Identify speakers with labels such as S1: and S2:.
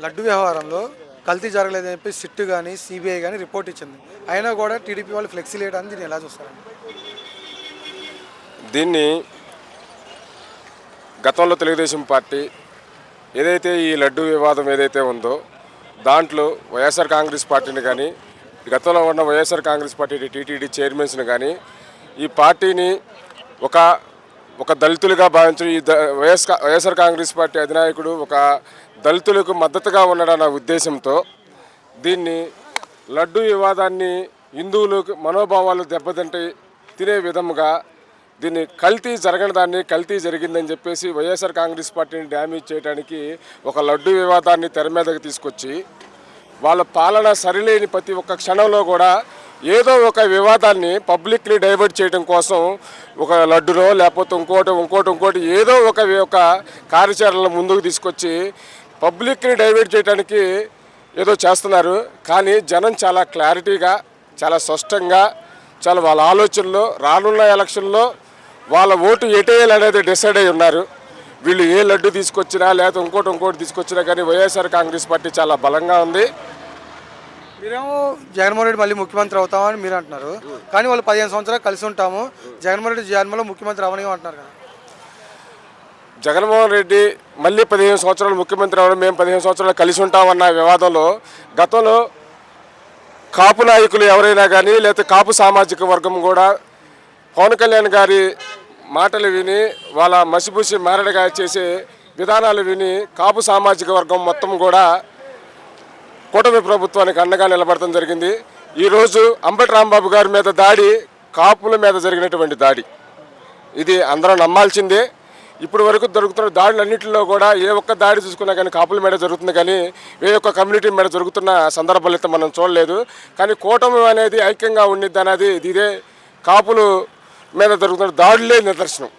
S1: లడ్డు వ్యవహారంలో కల్తీ జరగలేదని చెప్పి సిట్ కానీ సిబిఐ కానీ రిపోర్ట్ ఇచ్చింది. అయినా కూడా టీడీపీ వాళ్ళు ఫ్లెక్సీ లేయడానికి దీన్ని ఎలా చూస్తారండి?
S2: దీన్ని గతంలో తెలుగుదేశం పార్టీ ఏదైతే ఈ లడ్డు వివాదం ఏదైతే ఉందో దాంట్లో వైఎస్ఆర్ కాంగ్రెస్ పార్టీని కానీ గతంలో ఉన్న వైఎస్ఆర్ కాంగ్రెస్ పార్టీ టీటీడీ చైర్మన్స్ని కానీ ఈ పార్టీని ఒక దళితులుగా భావించిన వైఎస్ఆర్ కాంగ్రెస్ పార్టీ అధినాయకుడు ఒక దళితులకు మద్దతుగా ఉన్నాడన్న ఉద్దేశంతో దీన్ని లడ్డు వివాదాన్ని హిందువులకు మనోభావాలు తినే విధముగా దీన్ని కల్తీ జరగని దాన్ని కల్తీ జరిగిందని చెప్పేసి వైఎస్ఆర్ కాంగ్రెస్ పార్టీని డ్యామేజ్ చేయడానికి ఒక లడ్డు వివాదాన్ని తెర మీదకి తీసుకొచ్చి వాళ్ళ పాలన సరిలేని ప్రతి ఒక్క క్షణంలో కూడా ఏదో ఒక వివాదాన్ని పబ్లిక్ని డైవర్ట్ చేయడం కోసం ఒక లడ్డునో లేకపోతే ఇంకోటి ఏదో ఒక కార్యాచరణను ముందుకు తీసుకొచ్చి పబ్లిక్ని డైవర్ట్ చేయడానికి ఏదో చేస్తున్నారు. కానీ జనం చాలా క్లారిటీగా చాలా స్పష్టంగా చాలా వాళ్ళ ఆలోచనలో రానున్న ఎలక్షన్లో వాళ్ళ ఓటు ఎటేయాలనేది డిసైడ్ అయి ఉన్నారు. వీళ్ళు ఏ లడ్డు తీసుకొచ్చినా లేకపోతే ఇంకోటి తీసుకొచ్చినా కానీ వైఎస్ఆర్ కాంగ్రెస్ పార్టీ చాలా బలంగా ఉంది.
S1: మీరేమో జగన్మోహన్ రెడ్డి మళ్ళీ ముఖ్యమంత్రి అవుతామని మీరు అంటున్నారు, కానీ వాళ్ళు 15 సంవత్సరాలు కలిసి ఉంటాము, జగన్మోహన్ రెడ్డి జన్మలో ముఖ్యమంత్రి అవని అంటున్నారు కదా.
S2: జగన్మోహన్ రెడ్డి మళ్ళీ 15 సంవత్సరాలు ముఖ్యమంత్రి అవ్వడం, మేము 15 సంవత్సరాలు కలిసి ఉంటామన్న వివాదంలో గతంలో కాపు నాయకులు ఎవరైనా కానీ లేకపోతే కాపు సామాజిక వర్గం కూడా పవన్ కళ్యాణ్ గారి మాటలు విని వాళ్ళ మసిపూసి మారడగా చేసే విధానాలు విని కాపు సామాజిక వర్గం మొత్తం కూడా కూటమి ప్రభుత్వానికి అండగా నిలబడటం జరిగింది. ఈరోజు అంబటి రాంబాబు గారి మీద దాడి కాపుల మీద జరిగినటువంటి దాడి, ఇది అందరం నమ్మాల్సిందే. ఇప్పుడు వరకు జరుగుతున్న దాడులన్నింటిలో కూడా ఏ ఒక్క దాడి చూసుకున్నా కానీ కాపుల మీద జరుగుతుంది, కానీ ఏ ఒక్క కమ్యూనిటీ మీద జరుగుతున్న సందర్భాలు అయితే మనం చూడలేదు. కానీ కూటమి అనేది ఐక్యంగా ఉండిద్ది అనేది ఇదే కాపులు మీద జరుగుతున్న దాడులే నిదర్శనం.